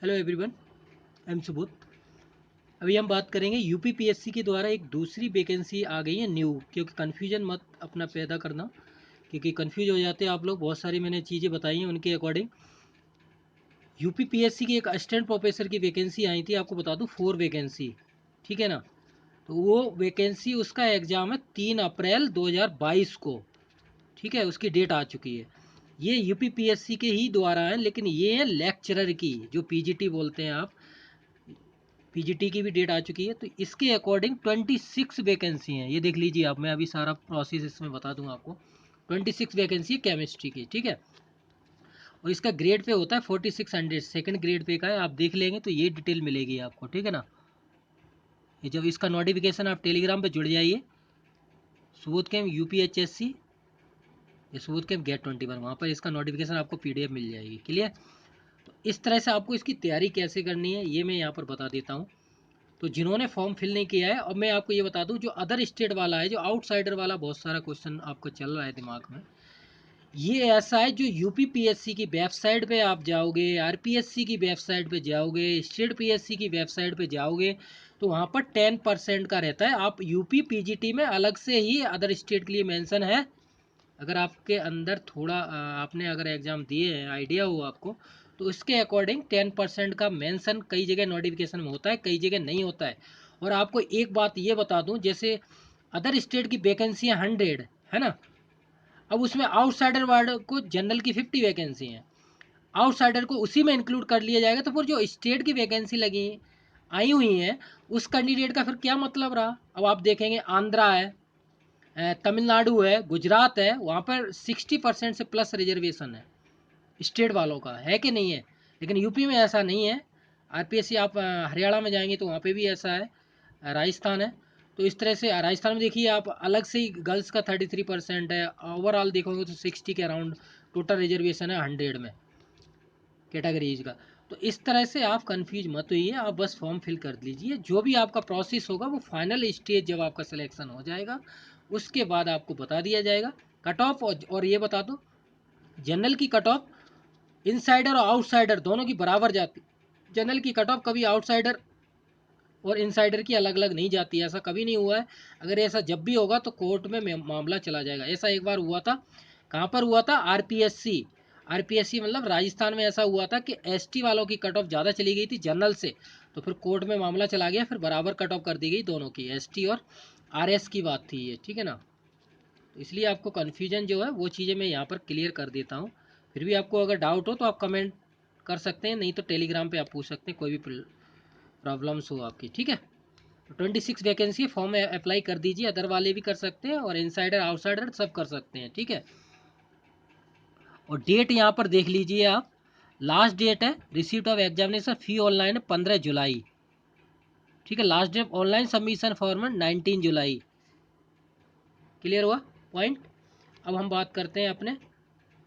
Hello everyone, I am Subodh. अभी हम बात करेंगे यूपीपीएससी के द्वारा एक दूसरी वैकेंसी आ गई है न्यू। क्योंकि कन्फ्यूजन मत अपना पैदा करना, क्योंकि कन्फ्यूज हो जाते हैं आप लोग। बहुत सारी मैंने चीज़ें बताई हैं उनके अकॉर्डिंग। यूपीपीएससी की एक असिस्टेंट प्रोफेसर की वैकेंसी आई थी, आपको बता दूं 4 वैकेंसी, ठीक है ना। तो वो वैकेंसी, उसका एग्ज़ाम है 3 अप्रैल 2022 को, ठीक है। उसकी डेट आ चुकी है। ये यूपीपीएससी के ही द्वारा है, लेकिन ये है लेक्चरर की, जो पीजीटी बोलते हैं आप। पीजीटी की भी डेट आ चुकी है। तो इसके अकॉर्डिंग 26 वैकेंसी हैं। ये देख लीजिए आप, मैं अभी सारा प्रोसेस इसमें बता दूंगा आपको। 26 वैकेंसी है केमिस्ट्री की, ठीक है। और इसका ग्रेड पे होता है 4600, सेकंड ग्रेड पे का है। आप देख लेंगे तो ये डिटेल मिलेगी आपको, ठीक है ना। ये जब इसका नोटिफिकेशन, आप टेलीग्राम पे जुड़ जाइए, सुबोध कैम यूपीएचएससी, ये सुबोध कैम गेट 21, वहाँ पर इसका नोटिफिकेशन आपको पीडीएफ मिल जाएगी। क्लियर। तो इस तरह से आपको इसकी तैयारी कैसे करनी है ये मैं यहाँ पर बता देता हूँ। तो जिन्होंने फॉर्म फिल नहीं किया है, और मैं आपको ये बता दूं, जो अदर स्टेट वाला है, जो आउटसाइडर वाला बहुत सारा क्वेश्चन आपको चल रहा है दिमाग में, ये ऐसा है जो यूपीपीएससी की वेबसाइट पे आप जाओगे, आरपीएससी की वेबसाइट पे जाओगे, स्टेट पीएससी की वेबसाइट पे जाओगे, तो वहाँ पर 10% का रहता है। आप यूपी पीजीटी में अलग से ही अदर स्टेट के लिए मेंशन है। अगर आपके अंदर थोड़ा आपने अगर एग्ज़ाम दिए हैं, आइडिया हो आपको, तो उसके अकॉर्डिंग 10% का मेंशन कई जगह नोटिफिकेशन में होता है, कई जगह नहीं होता है। और आपको एक बात ये बता दूं, जैसे अदर स्टेट की वैकेंसियाँ 100 है ना, अब उसमें आउटसाइडर वार्ड को जनरल की 50 वैकेंसी हैं, आउटसाइडर को उसी में इंक्लूड कर लिया जाएगा। तो फिर जो स्टेट की वैकेंसी लगी आई हुई हैं, उस कैंडिडेट का फिर क्या मतलब रहा। अब आप देखेंगे आंध्रा है, तमिलनाडु है, गुजरात है, वहाँ पर 60% से प्लस रिजर्वेशन है स्टेट वालों का, है कि नहीं है। लेकिन यूपी में ऐसा नहीं है। आरपीएससी आप हरियाणा में जाएंगे तो वहाँ पे भी ऐसा है, राजस्थान है। तो इस तरह से राजस्थान में देखिए आप, अलग से ही गर्ल्स का 33% है, ओवरऑल देखोगे तो 60 के अराउंड टोटल रिजर्वेशन है 100 में कैटेगरीज का। तो इस तरह से आप कंफ्यूज मत होइए, आप बस फॉर्म फिल कर लीजिए। जो भी आपका प्रोसेस होगा वो फाइनल स्टेज जब आपका सिलेक्शन हो जाएगा, उसके बाद आपको बता दिया जाएगा कट ऑफ। और ये बता दो, जनरल की कट ऑफ इनसाइडर और आउटसाइडर दोनों की बराबर जाती। जनरल की कट ऑफ कभी आउटसाइडर और इनसाइडर की अलग अलग नहीं जाती है, ऐसा कभी नहीं हुआ है। अगर ऐसा जब भी होगा तो कोर्ट में मामला चला जाएगा। ऐसा एक बार हुआ था, कहाँ पर हुआ था, आरपीएससी। आरपीएससी मतलब राजस्थान में ऐसा हुआ था कि एसटी वालों की कट ऑफ ज़्यादा चली गई थी जनरल से, तो फिर कोर्ट में मामला चला गया, फिर बराबर कट ऑफ कर दी गई दोनों की, एसटी और आरएस की बात थी ये, ठीक है ना। तो इसलिए आपको कन्फ्यूजन जो है वो चीज़ें मैं यहाँ पर क्लियर कर देता हूँ। फिर भी आपको अगर डाउट हो तो आप कमेंट कर सकते हैं, नहीं तो टेलीग्राम पे आप पूछ सकते हैं, कोई भी प्रॉब्लम्स हो आपकी, ठीक है। तो 26 वैकेंसी फॉर्म अप्लाई कर दीजिए, अदर वाले भी कर सकते हैं और इनसाइडर आउटसाइडर सब कर सकते हैं, ठीक है। और डेट यहाँ पर देख लीजिए आप, लास्ट डेट है receipt of examination fee online 15 July, ठीक है। Last date online submission form 19 July. Clear हुआ पॉइंट। अब हम बात करते हैं अपने,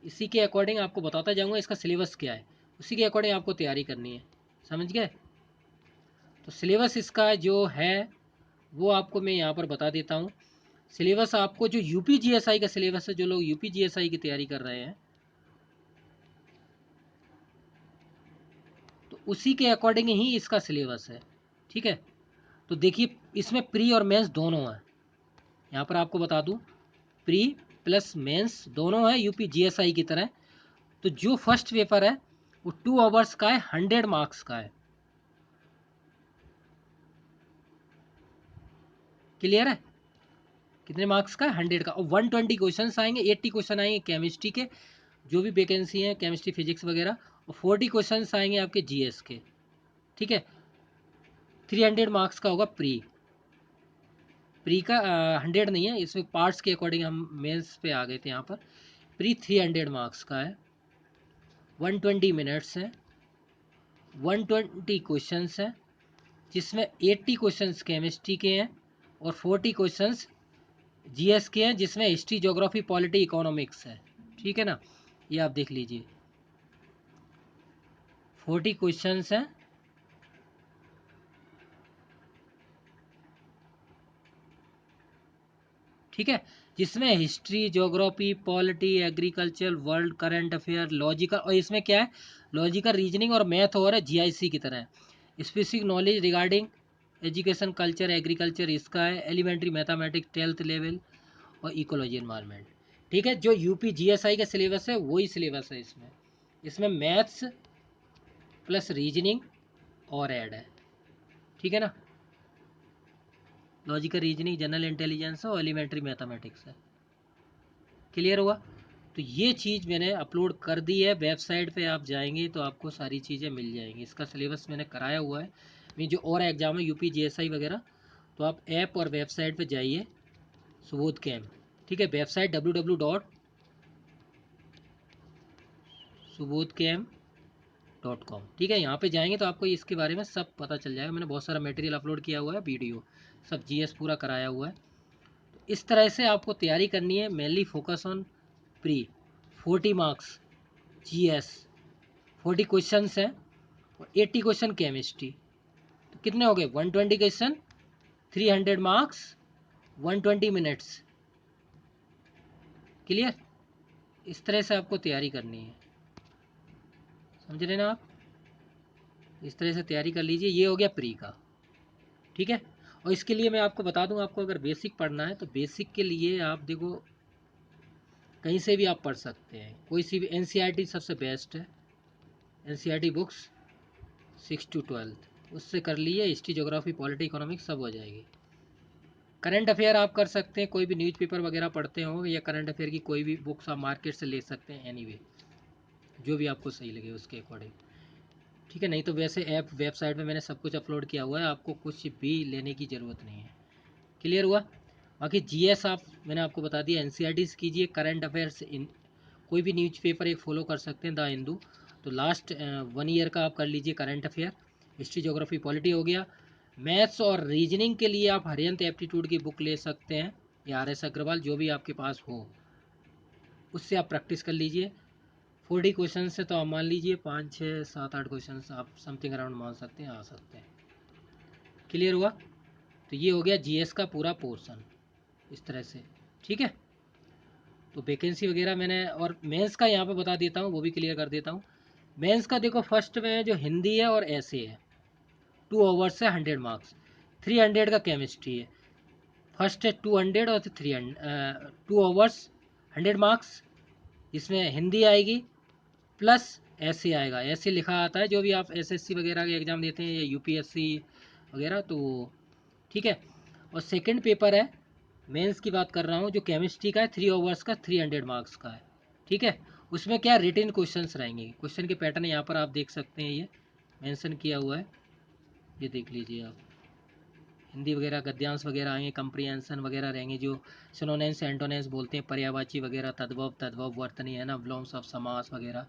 इसी के अकॉर्डिंग आपको बताता जाऊंगा इसका सिलेबस क्या है, उसी के अकॉर्डिंग आपको तैयारी करनी है, समझ गए। तो सिलेबस इसका जो है वो आपको मैं यहाँ पर बता देता हूँ। सिलेबस आपको जो यूपी जीएसआई का सिलेबस है, जो लोग यूपी जीएसआई की तैयारी कर रहे हैं, तो उसी के अकॉर्डिंग ही इसका सिलेबस है, ठीक है। तो देखिए इसमें प्री और मेंस दोनों है, यहाँ पर आपको बता दूँ, प्री प्लस मेंस दोनों है यूपी जीएसआई की तरह। तो जो फर्स्ट पेपर है वो 2 आवर्स का है, 100 मार्क्स का है। क्लियर है, कितने मार्क्स का, 100 का। और 120 क्वेश्चन आएंगे, 80 क्वेश्चन आएंगे केमिस्ट्री के, जो भी वैकेंसी है केमिस्ट्री फिजिक्स वगैरह, और 40 क्वेश्चन आएंगे आपके जीएस के, ठीक है। 300 मार्क्स का होगा प्री। प्री का 100 नहीं है, इसमें पार्ट्स के अकॉर्डिंग हम मेंस पे आ गए थे यहाँ पर। प्री 300 मार्क्स का है, 120 मिनट्स है, 120 क्वेश्चंस है, जिसमें 80 क्वेश्चंस केमिस्ट्री के हैं और 40 क्वेश्चंस जीएस के हैं, जिसमें हिस्ट्री ज्योग्राफी पॉलिटी इकोनॉमिक्स है, ठीक है ना। ये आप देख लीजिए 40 क्वेश्चंस हैं, ठीक है, जिसमें history, geography, polity, agriculture, world current affair, logical, और इसमें क्या है, लॉजिकल रीजनिंग और मैथ और है, जीआईसी की तरह। Specific knowledge regarding education, culture, agriculture इसका है, एलिमेंट्री मैथमेटिक्स 12th लेवल, और इकोलॉजी एनवायरनमेंट। ठीक है, जो यूपी जीएसआई का सिलेबस है वही सिलेबस है इसमें। इसमें मैथ्स प्लस रीजनिंग और ऐड है, ठीक है ना, लॉजिकल रीजनिंग, जनरल इंटेलिजेंस और एलिमेंट्री मैथमेटिक्स है। क्लियर हुआ? तो ये चीज़ मैंने अपलोड कर दी है वेबसाइट पे, आप जाएंगे तो आपको सारी चीज़ें मिल जाएंगी। इसका सिलेबस मैंने कराया हुआ है, मैं जो और एग्जाम है यूपी जीएसआई वगैरह, तो आप ऐप और वेबसाइट पे जाइए, सुबोध कैम्प, ठीक है, वेबसाइट www.subodhcamp.com, ठीक है। यहाँ पे जाएंगे तो आपको इसके बारे में सब पता चल जाएगा। मैंने बहुत सारा मटेरियल अपलोड किया हुआ है, वीडियो सब जीएस पूरा कराया हुआ है। तो इस तरह से आपको तैयारी करनी है, mainly focus on pre. 40 marks GS, 40 questions हैं और 80 क्वेश्चन केमिस्ट्री, तो कितने हो गए, 120 क्वेश्चन, 300 मार्क्स, 120 मिनट्स। क्लियर? इस तरह से आपको तैयारी करनी है, समझ रहे ना आप? इस तरह से तैयारी कर लीजिए। ये हो गया प्री का, ठीक है। और इसके लिए मैं आपको बता दूं, आपको अगर बेसिक पढ़ना है तो बेसिक के लिए आप देखो कहीं से भी आप पढ़ सकते हैं, कोई सी भी, एनसीईआरटी सबसे बेस्ट है, एनसीईआरटी बुक्स 6 to 12 उससे कर लिए, हिस्ट्री, ज्योग्राफी, पॉलिटी, इकोनॉमिक्स सब हो जाएगी। करंट अफेयर आप कर सकते हैं, कोई भी न्यूज़पेपर वगैरह पढ़ते हो या करंट अफेयर की कोई भी बुक्स आप मार्केट से ले सकते हैं, एनीवे जो भी आपको सही लगे उसके अकॉर्डिंग, ठीक है। नहीं तो वैसे ऐप वेबसाइट में मैंने सब कुछ अपलोड किया हुआ है, आपको कुछ भी लेने की ज़रूरत नहीं है। क्लियर हुआ? बाकी जीएस आप, मैंने आपको बता दिया, एनसीईआरटीज़ कीजिए, करंट अफेयर्स इन कोई भी न्यूज़पेपर एक फॉलो कर सकते हैं, द हिंदू, तो लास्ट 1 ईयर का आप कर लीजिए current affair, history, geography, polity हो गया। मैथ्स और रीजनिंग के लिए आप हरियंत एप्टीट्यूड की बुक ले सकते हैं, या आर एस अग्रवाल, जो भी आपके पास हो उससे आप प्रैक्टिस कर लीजिए। 40 क्वेश्चन से तो आप मान लीजिए 5 6 7 8 क्वेश्चन आप समथिंग अराउंड मान सकते हैं, आ सकते हैं। क्लियर हुआ? तो ये हो गया जीएस का पूरा पोर्शन इस तरह से, ठीक है। तो वैकेंसी वगैरह मैंने, और मेंस का यहाँ पे बता देता हूँ, वो भी क्लियर कर देता हूँ। मेंस का देखो, फर्स्ट में जो हिंदी है और ऐसे है, 2 आवर्स से 100 मार्क्स, 300 का केमिस्ट्री है। फर्स्ट है 200 और 300, 2 आवर्स 100 मार्क्स, इसमें हिंदी आएगी प्लस ऐसे आएगा, ऐसे लिखा आता है जो भी आप एसएससी वगैरह के एग्ज़ाम देते हैं या यूपीएससी वगैरह, तो ठीक है। और सेकंड पेपर है, मेंस की बात कर रहा हूँ, जो केमिस्ट्री का है, 3 आवर्स का, 300 मार्क्स का है, ठीक है। उसमें क्या रिटन क्वेश्चंस रहेंगे, क्वेश्चन के पैटर्न यहाँ पर आप देख सकते हैं, ये मेंशन किया हुआ है, ये देख लीजिए आप। हिंदी वगैरह गद्यांश वगैरह आएंगे, कंप्रीहेंशन वगैरह रहेंगे, जो सिनोनिम्स एंटोनिम्स बोलते हैं, पर्यायवाची वगैरह, तद्भव वर्तनी है ना, विलोम्स ऑफ समास वगैरह,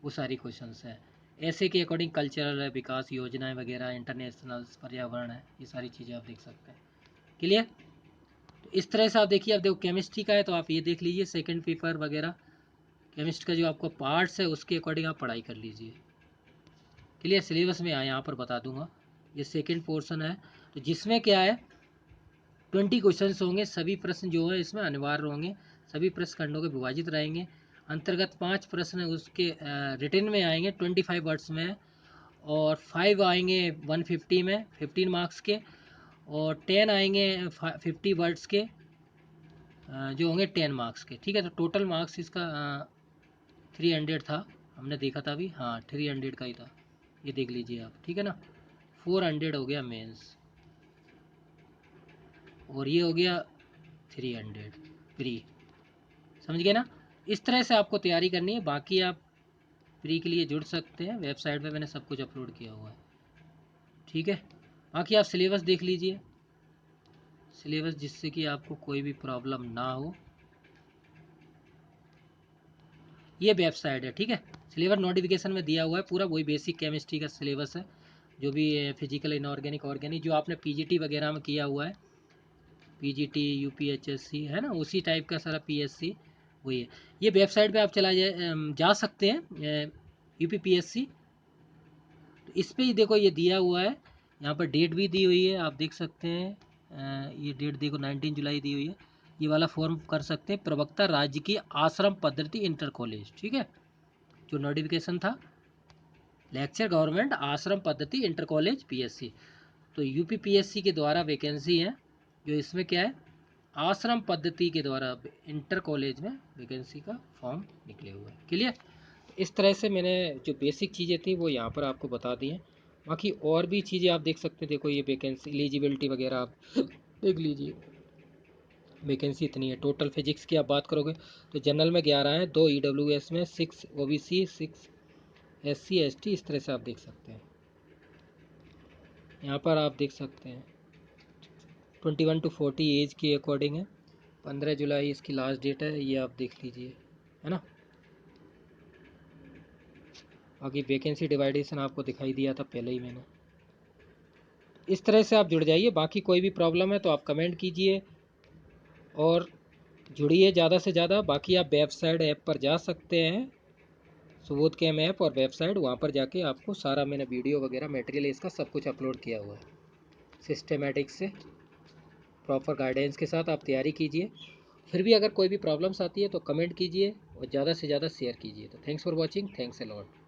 वो सारी क्वेश्चंस हैं। ऐसे के अकॉर्डिंग कल्चरल विकास योजनाएं वगैरह, इंटरनेशनल पर्यावरण है, ये सारी चीज़ें आप देख सकते हैं। क्लियर? तो इस तरह से आप देखिए, अब देखो केमिस्ट्री का है तो आप ये देख लीजिए सेकंड पेपर वगैरह, केमिस्ट्री का जो आपको पार्ट्स है उसके अकॉर्डिंग आप पढ़ाई कर लीजिए। क्लियर? सिलेबस में यहाँ पर बता दूंगा, ये सेकंड पोर्शन है, तो जिसमें क्या है 20 क्वेश्चन होंगे, सभी प्रश्न जो है इसमें अनिवार्य होंगे, सभी प्रश्न खंडों के विभाजित रहेंगे। अंतर्गत 5 प्रश्न उसके रिटन में आएंगे 25 वर्ड्स में, और 5 आएंगे 150 में 15 मार्क्स के, और 10 आएंगे 50 वर्ड्स के, जो होंगे 10 मार्क्स के, ठीक है। तो टोटल मार्क्स इसका 300 था, हमने देखा था अभी, हाँ 300 का ही था, ये देख लीजिए आप, ठीक है ना। 400 हो गया मेंस, और ये हो गया 300 प्री, समझ गए ना। इस तरह से आपको तैयारी करनी है। बाकी आप प्री के लिए जुड़ सकते हैं, वेबसाइट पे मैंने सब कुछ अपलोड किया हुआ है, ठीक है। बाकी आप सिलेबस देख लीजिए, सिलेबस, जिससे कि आपको कोई भी प्रॉब्लम ना हो। ये वेबसाइट है, ठीक है। सिलेबस नोटिफिकेशन में दिया हुआ है पूरा, वही बेसिक केमिस्ट्री का सिलेबस है, जो भी फिजिकल, इनऑर्गेनिक, ऑर्गेनिक, जो आपने पीजीटी वगैरह में किया हुआ है, पीजीटी यूपीएचएससी है ना, उसी टाइप का सारा पीएससी वही है। ये वेबसाइट पे आप जा सकते हैं, यूपीपीएससी, तो इस पे ही देखो ये दिया हुआ है, यहाँ पर डेट भी दी हुई है, आप देख सकते हैं, ये डेट देखो 19 जुलाई दी हुई है। ये वाला फॉर्म कर सकते हैं। प्रवक्ता राज्य की आश्रम पद्धति इंटर कॉलेज, ठीक है, जो नोटिफिकेशन था लेक्चर गवर्नमेंट आश्रम पद्धति इंटर कॉलेज पीएससी। तो यूपी पीएससी के द्वारा वैकेंसी है, जो इसमें क्या है, आश्रम पद्धति के द्वारा इंटर कॉलेज में वैकेंसी का फॉर्म निकले हुए हैं। क्लियर। इस तरह से मैंने जो बेसिक चीज़ें थी वो यहाँ पर आपको बता दी हैं। बाकी और भी चीज़ें आप देख सकते हैं। देखो ये वैकेंसी एलिजिबिलिटी वगैरह आप देख लीजिए। वैकेंसी इतनी है। टोटल फिजिक्स की आप बात करोगे तो जनरल में 11 है, 2 ईडब्ल्यूएस में, 6 ओबीसी, 6 एससी एसटी, इस तरह से आप देख सकते हैं। यहाँ पर आप देख सकते हैं 21 to 40 एज के अकॉर्डिंग है। 15 जुलाई इसकी लास्ट डेट है, ये आप देख लीजिए, है ना। बाकी वैकेंसी डिवाइडेशन आपको दिखाई दिया था पहले ही मैंने। इस तरह से आप जुड़ जाइए। बाकी कोई भी प्रॉब्लम है तो आप कमेंट कीजिए और जुड़िए ज़्यादा से ज़्यादा। बाकी आप वेबसाइट ऐप पर जा सकते हैं, सुबोध कैम ऐप और वेबसाइट, वहाँ पर जाके आपको सारा मैंने वीडियो वगैरह मटेरियल इसका सब कुछ अपलोड किया हुआ है। सिस्टमेटिक से प्रॉपर गाइडेंस के साथ आप तैयारी कीजिए। फिर भी अगर कोई भी प्रॉब्लम्स आती है तो कमेंट कीजिए और ज़्यादा से ज़्यादा शेयर कीजिए। तो thanks for watching, thanks a lot.